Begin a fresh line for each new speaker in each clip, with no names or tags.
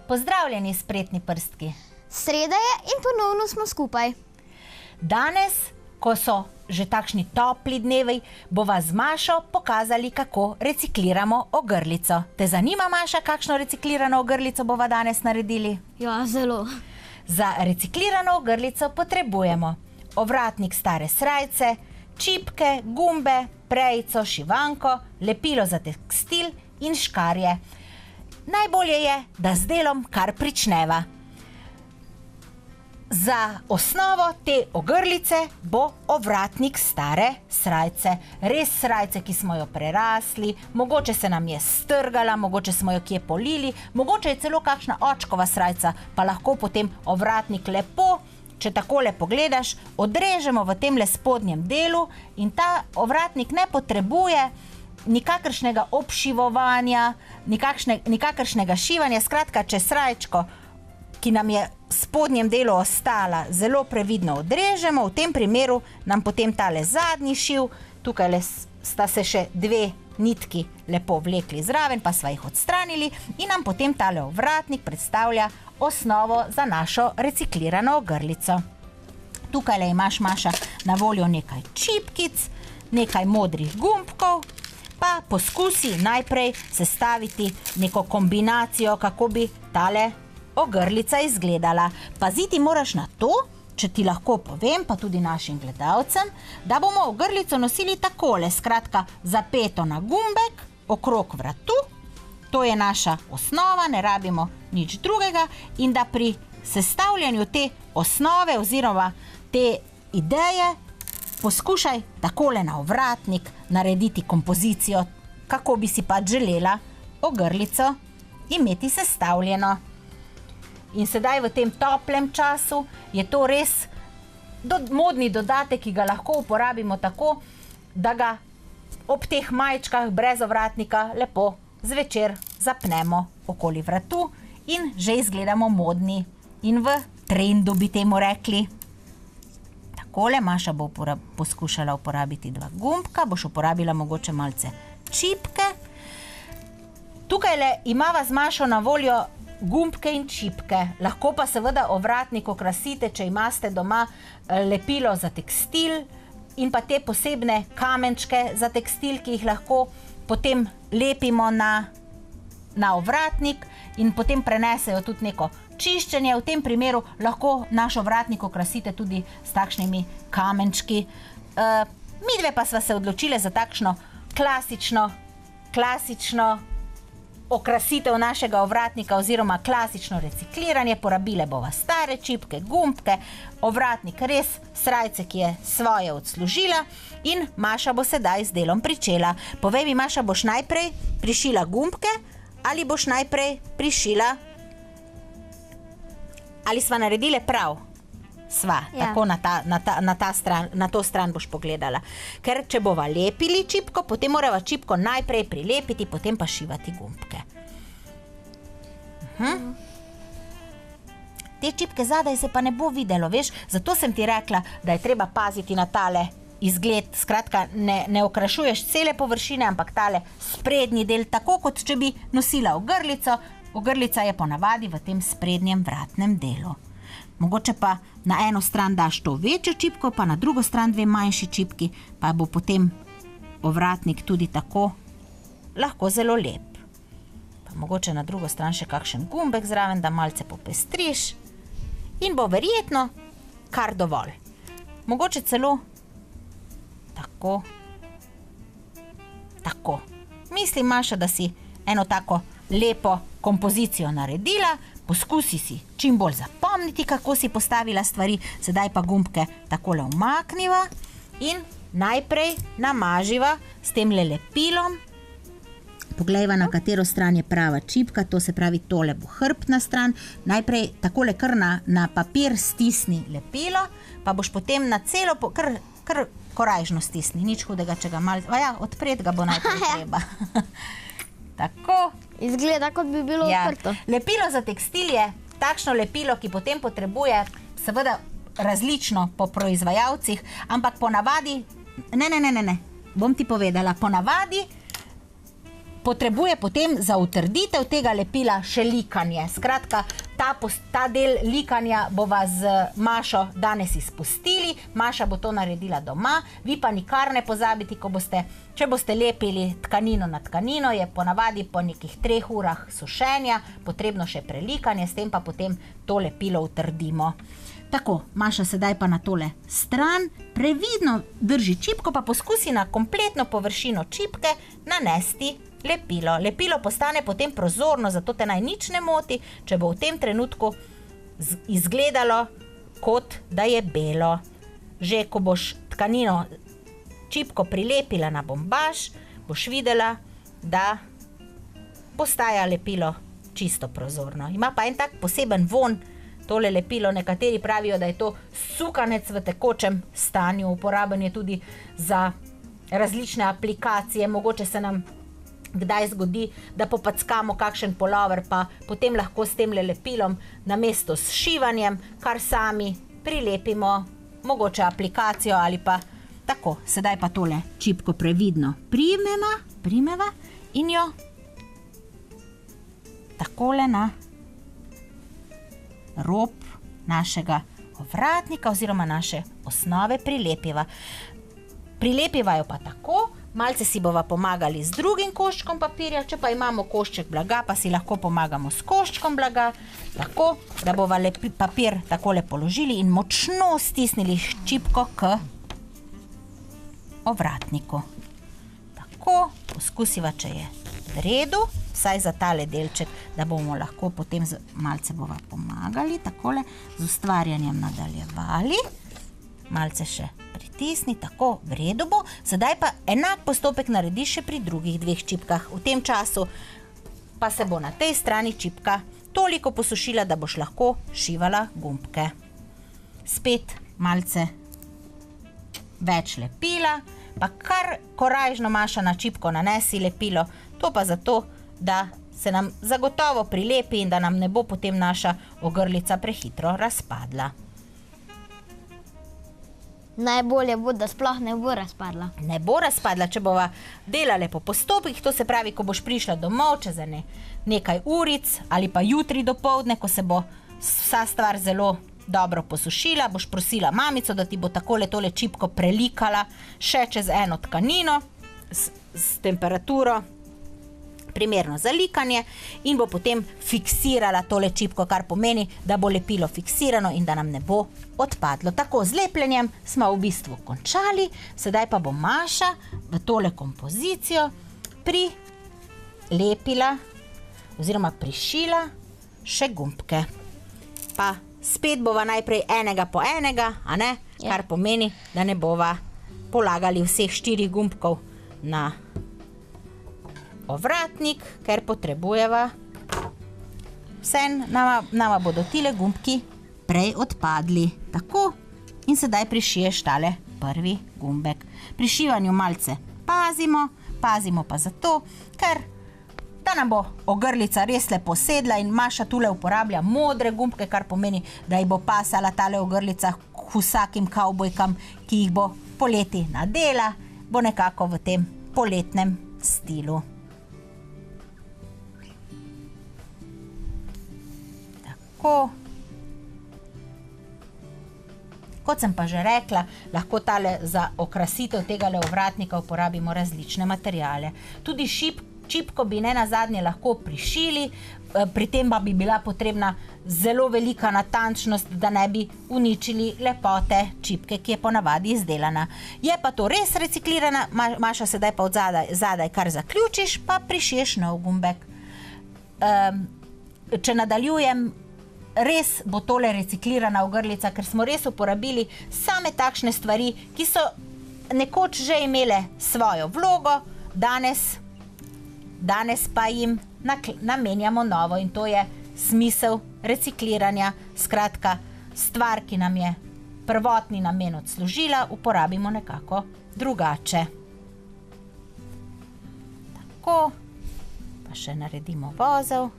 Pozdravljeni, spretni prstki.
Sreda je in ponovno smo skupaj.
Danes, ko so že takšni topli dnevi, bova z Mašo pokazali, kako recikliramo ogrlico. Te zanima, Maša, kakšno reciklirano ogrlico bova danes naredili?
Ja, zelo.
Za reciklirano ogrlico potrebujemo ovratnik stare srajce, čipke, gumbe, prejico, šivanko, lepilo za tekstil in škarje. Najbolje je, da z delom kar pričneva. Za osnovo te ogrlice bo ovratnik stare srajce. Res srajce, ki smo jo prerasli, mogoče se nam je strgala, mogoče smo jo kje polili, mogoče je celo kakšna očkova srajca, pa lahko potem ovratnik lepo, če takole pogledaš, odrežemo v tem spodnjem delu in ta ovratnik ne potrebuje nikakršnega obšivovanja, nikakršnega šivanja. Skratka, če srajčko, ki nam je v spodnjem delu ostala, zelo previdno odrežemo, v tem primeru nam potem tale zadnji šiv, tukaj sta se še dve nitki lepo vlekli zraven, pa sva jih odstranili in nam potem tale ovratnik predstavlja osnovo za našo reciklirano ogrlico. Tukaj imaš, Maša, na voljo nekaj čipkic, nekaj modrih gumbkov, pa poskusi najprej sestaviti neko kombinacijo, kako bi tale ogrlica izgledala. Paziti moraš na to, če ti lahko povem, pa tudi našim gledalcem, da bomo ogrlico nosili takole, skratka, zapeto na gumbek, okrog vratu, to je naša osnova, ne rabimo nič drugega, in da pri sestavljanju te osnove oziroma te ideje poskušaj takole na ovratnik narediti kompozicijo, kako bi si pač želela ogrlico imeti sestavljeno. In sedaj v tem toplem času je to res modni dodatek, ki ga lahko uporabimo tako, da ga ob teh majčkah brez ovratnika lepo zvečer zapnemo okoli vratu in že izgledamo modni in v trendu, bi temu rekli. Takole, Maša bo poskušala uporabiti dva gumbka, boš uporabila mogoče malce čipke. Tukaj imava z Mašo na voljo gumbke in čipke. Lahko pa seveda ovratnik okrasite, če imate doma lepilo za tekstil in pa te posebne kamenčke za tekstil, ki jih lahko potem lepimo na ovratnik in potem prenesejo tudi neko čiščenje. V tem primeru lahko naš ovratnik okrasite tudi s takšnimi kamenčki. Midve pa sva se odločile za takšno klasično okrasitev našega ovratnika oziroma klasično recikliranje. Porabile bova stare čipke, gumbke, ovratnik res srajce, ki je svoje odslužila, in Maša bo sedaj z delom pričela. Povej mi, Maša, boš najprej prišila gumbke ali boš najprej prišila? Ali sva naredile prav? Sva, ja. Tako na to stran boš pogledala. Ker če bova lepili čipko, potem morava čipko najprej prilepiti, potem pa šivati gumbke. Te čipke zadaj se pa ne bo videlo, veš, zato sem ti rekla, da je treba paziti na tale izgled. Skratka, ne okrašuješ cele površine, ampak tale sprednji del, tako kot če bi nosila ogrlico. Ogrlica je ponavadi v tem sprednjem vratnem delu. Mogoče pa na eno stran daš to večjo čipko, pa na drugo stran dve manjši čipki, pa bo potem ovratnik tudi tako lahko zelo lep. Pa mogoče na drugo stran še kakšen gumbek zraven, da malce popestriš in bo verjetno kar dovolj. Mogoče celo tako. Tako. Mislim, Maša, da si eno tako lepo kompozicijo naredila. Poskusi si čim bolj zapomniti, kako si postavila stvari. Sedaj pa gumbke takole umakniva in najprej namaživa s tem lepilom. Poglejva, na katero stran je prava čipka, to se pravi, tole bo hrbtna stran. Najprej takole kar na papir stisni lepilo, pa boš potem na celo, kar korajžno stisni, nič hudega, če ga malo, odpret ga bo najprej treba. Tako.
Izgleda, kot bi bilo odprto.
Lepilo za tekstil je takšno lepilo, ki potem potrebuje seveda različno po proizvajalcih, ampak ponavadi, ne, bom ti povedala, ponavadi potrebuje potem za utrditev tega lepila še likanje. Skratka, ta del likanja bova z Mašo danes izpustili. Maša bo to naredila doma, vi pa nikar ne pozabite, če boste lepili tkanino na tkanino, je ponavadi po nekih 3 urah sušenja potrebno še prelikanje, s tem pa potem to lepilo utrdimo. Tako, Maša, sedaj pa na tole stran, previdno drži čipko, pa poskusi na kompletno površino čipke nanesti lepilo. Lepilo postane potem prozorno, zato te naj nič ne moti, če bo v tem trenutku izgledalo, kot da je belo. Že ko boš tkanino čipko prilepila na bombaž, boš videla, da postaja lepilo čisto prozorno. Ima pa en tak poseben von, tole lepilo, nekateri pravijo, da je to sukanec v tekočem stanju, uporaben je tudi za različne aplikacije, mogoče se nam kdaj zgodi, da popackamo kakšen polover, pa potem lahko s tem lepilom namesto s šivanjem, kar sami prilepimo, mogoče aplikacijo ali pa tako. Sedaj pa tole čipko previdno primeva in jo takole na rob našega ovratnika oziroma naše osnove prilepiva. Prilepiva jo pa tako, malce si bova pomagali z drugim koščkom papirja, če pa imamo košček blaga, pa si lahko pomagamo s koščkom blaga, tako, da bova papir takole položili in močno stisnili čipko k ovratniku. Tako, poskusiva, če je v redu, vsaj za tale delček, da bomo lahko potem malce bova pomagali, takole z ustvarjanjem nadaljevali, malce še pritisni, tako, v redu bo. Sedaj pa enak postopek narediš še pri drugih 2 čipkah. V tem času pa se bo na tej strani čipka toliko posušila, da boš lahko šivala gumbke. Spet malce več lepila, pa kar korajžno, Maša, na čipko nanesi lepilo, to pa zato, da se nam zagotovo prilepi in da nam ne bo potem naša ogrlica prehitro razpadla.
Najbolje bo, da sploh ne bo razpadla.
Ne bo razpadla, če bova delale po postopkih, to se pravi, ko boš prišla domov čez nekaj uric ali pa jutri dopoldne, ko se bo vsa stvar zelo dobro posušila, boš prosila mamico, da ti bo takole tole čipko prelikala še čez eno tkanino s temperaturo primerno za likanje in bo potem fiksirala tole čipko, kar pomeni, da bo lepilo fiksirano in da nam ne bo odpadlo. Tako, z lepljenjem smo v bistvu končali, sedaj pa bo Maša v tole kompozicijo prilepila oziroma prišila še gumbke. Pa spet bova najprej enega po enega, a ne? Kar pomeni, da ne bova polagali vseh 4 gumbkov na ovratnik, ker potrebujeva nama bodo tile gumbki prej odpadli. Tako, in sedaj prišiješ tale prvi gumbek. Pri šivanju malce pazimo pa zato, ker da nam bo ogrlica res lepo sedla in Maša tule uporablja modre gumbke, kar pomeni, da ji bo pasala tale ogrlica k vsakim kavbojkam, ki jih bo poleti nadela, bo nekako v tem poletnem stilu. Tako. Kot sem pa že rekla, lahko tale za okrasitev tegale ovratnika uporabimo različne materijale. Tudi čipko bi nenazadnje lahko prišili, pri tem pa bi bila potrebna zelo velika natančnost, da ne bi uničili lepote čipke, ki je ponavadi izdelana. Je pa to res reciklirana, Maša, sedaj pa od zadaj kar zaključiš, pa prišiješ nov gumbek. Če nadaljujem, res bo tole reciklirana ogrlica, ker smo res uporabili same takšne stvari, ki so nekoč že imele svojo vlogo, danes pa jim namenjamo novo in to je smisel recikliranja. Skratka, stvar, ki nam je prvotni namen odslužila, uporabimo nekako drugače. Tako, pa še naredimo vozel.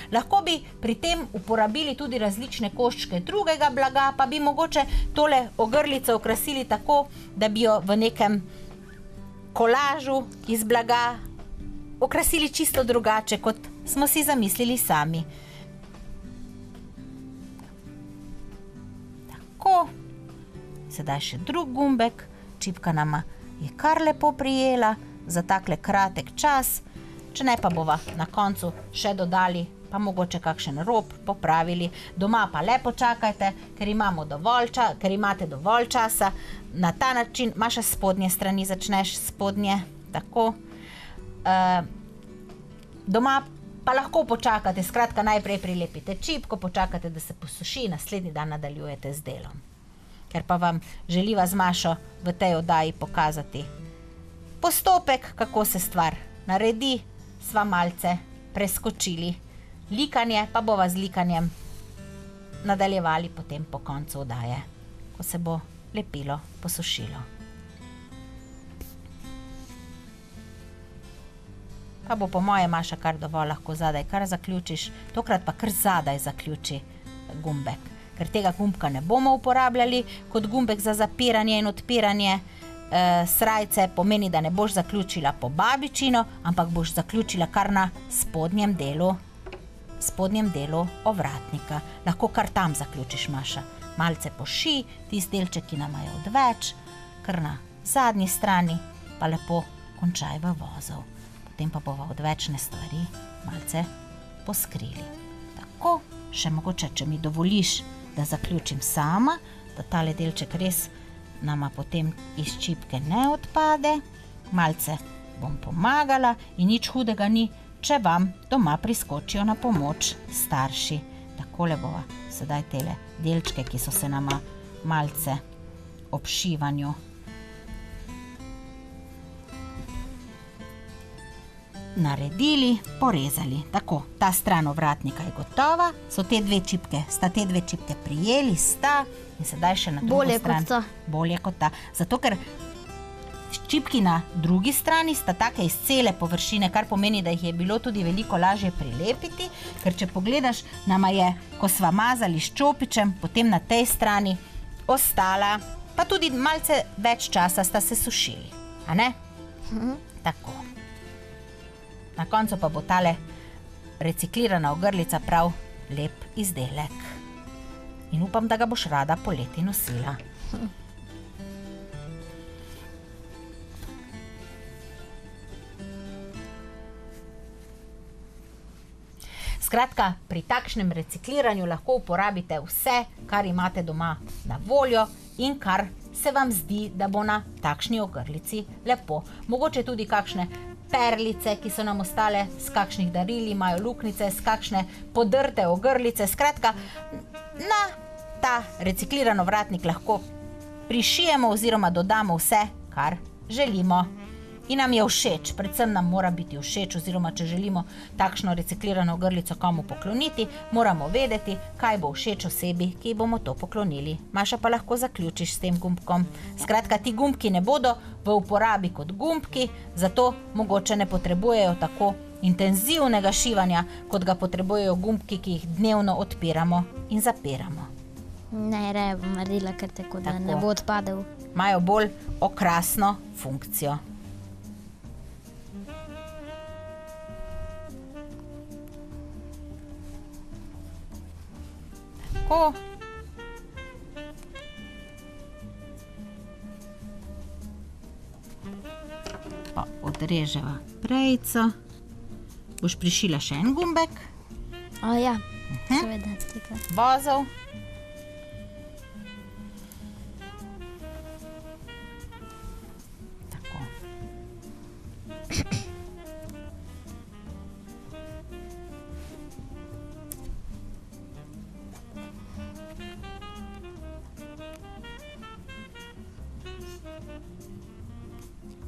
Lahko bi pri tem uporabili tudi različne koščke drugega blaga, pa bi mogoče tole ogrlico okrasili tako, da bi jo v nekem kolažu iz blaga okrasili čisto drugače, kot smo si zamislili sami. Tako, sedaj še drug gumbek, čipka nama je kar lepo prijela za takle kratek čas, če ne pa bova na koncu še dodali, pa mogoče kakšen rob popravili. Doma pa le počakajte, ker imate dovolj časa. Na ta način, Maša, s spodnje strani začneš, spodnje, tako. Doma pa lahko počakate, skratka najprej prilepite čipko, počakate, da se posuši, naslednji dan nadaljujete z delom. Ker pa vam želiva z Mašo v tej oddaji pokazati postopek, kako se stvar naredi, sva malce preskočili. Likanje pa bova z likanjem nadaljevali potem po koncu oddaje, ko se bo lepilo posušilo. Pa bo po moje, Maša, kar dovolj, lahko zadaj kar zaključiš, tokrat pa kar zadaj zaključi gumbek, ker tega gumbka ne bomo uporabljali kot gumbek za zapiranje in odpiranje srajce, pomeni, da ne boš zaključila po babičino, ampak boš zaključila kar na spodnjem delu ovratnika. Lahko kar tam zaključiš, Maša. Malce poši, tisti delček, ki nama je odveč, kar na zadnji strani, pa lepo končaj v vozov. Potem pa bova odvečne stvari malce poskrili. Tako, še mogoče, če mi dovoliš, da zaključim sama, da tale delček res nama potem iz čipke ne odpade. Malce bom pomagala in nič hudega ni, če vam doma priskočijo na pomoč starši. Takole bova sedaj tele delčke, ki so se nama malce ob šivanju naredili, porezali. Tako, ta stran ovratnika je gotova, sta te dve čipke prijeli, in sedaj še na drugo stran. Bolje kot ta. Zato, ker čipki na drugi strani sta take iz cele površine, kar pomeni, da jih je bilo tudi veliko lažje prilepiti, ker če pogledaš, nama je, ko sva mazali s čopičem, potem na tej strani ostala, pa tudi malce več časa sta se sušili. A ne? Tako. Na koncu pa bo tale reciklirana ogrlica prav lep izdelek. In upam, da ga boš rada poleti nosila. Skratka, pri takšnem recikliranju lahko uporabite vse, kar imate doma na voljo in kar se vam zdi, da bo na takšni ogrlici lepo. Mogoče tudi kakšne perlice, ki so nam ostale z kakšnih daril, imajo luknjice, z kakšne podrte ogrlice. Skratka, na ta recikliran ovratnik lahko prišijemo oziroma dodamo vse, kar želimo. In nam je všeč, predvsem nam mora biti všeč, oziroma če želimo takšno reciklirano ogrlico komu pokloniti, moramo vedeti, kaj bo všeč osebi, ki bomo to poklonili. Maša, pa lahko zaključiš s tem gumbkom. Skratka, ti gumbki ne bodo v uporabi kot gumbki, zato mogoče ne potrebujejo tako intenzivnega šivanja, kot ga potrebujejo gumbki, ki jih dnevno odpiramo in zapiramo.
Ne, raje bom naredila kar tako, da ne bo odpadel.
Imajo bolj okrasno funkcijo. Tako. Pa odreževa prejico. Boš prišila še en gumbek.
O ja, seveda.
Vozov. Tako.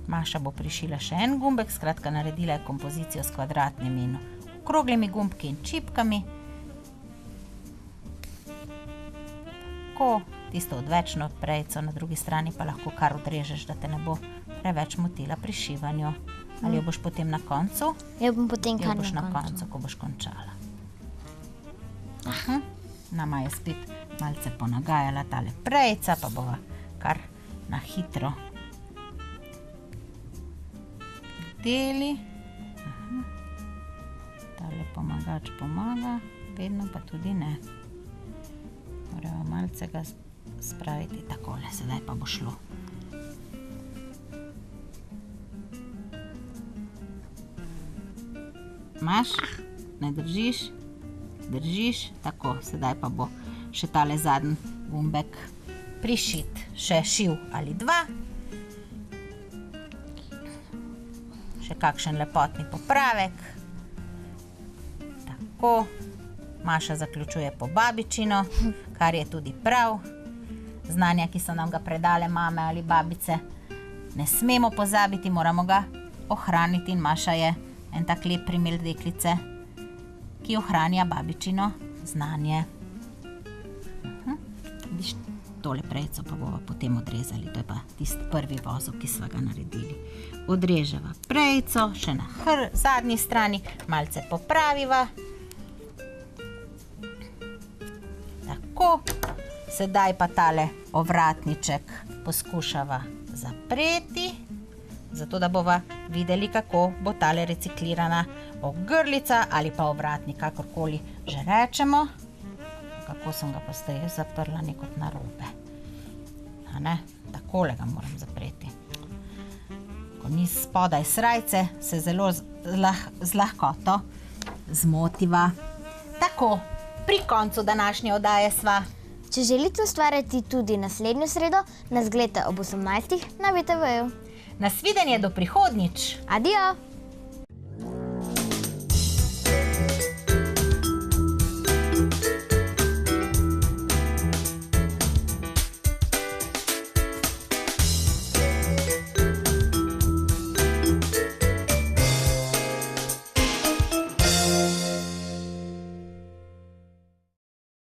Maša bo prišila še en gumbek, skratka naredila je kompozicijo s kvadratnimi in okroglimi gumbki in čipkami. Tako, tisto odvečno prejico na drugi strani pa lahko kar odrežeš, da te ne bo preveč motila pri šivanju. Ali jo boš potem na koncu?
Jo bom potem kar
na koncu, ko boš končala. Nama je spet malce ponagajala tale prejica, pa bova kar na hitro deli. Tale pomagač pomaga, vedno pa tudi ne. Moramo malce ga spraviti takole, sedaj pa bo šlo. Imaš? Ne držiš? Držiš, tako, sedaj pa bo še tale zadnji gumbek prišit. Še šiv ali dva. Še kakšen lepotni popravek. Tako. Maša zaključuje po babičino, kar je tudi prav. Znanja, ki so nam ga predale mame ali babice, ne smemo pozabiti, moramo ga ohraniti in Maša je en tak lep primer deklice, ki ohranja babičino znanje. Vidiš, tole prejico pa bomo potem odrezali, to je pa tisti prvi vozel, ki sva ga naredili. Odreževa prejico, še na zadnji strani, malce popraviva. Tako, sedaj pa tale ovratniček poskušava zapreti, zato da bova videli, kako bo tale reciklirana ogrlica ali pa ovratnik, kakorkoli že rečemo. Kako sem ga pa zdaj zaprla nekot narobe. A ne, takole ga moram zapreti. Ko ni spodaj srajce, se zelo z lahkoto zmotiva. Tako, pri koncu današnje oddaje sva.
Če želite ustvarjati tudi naslednjo sredo, nas gledajte ob 18. na VTV-ju.
Nasvidenje do prihodnjič.
Adijo!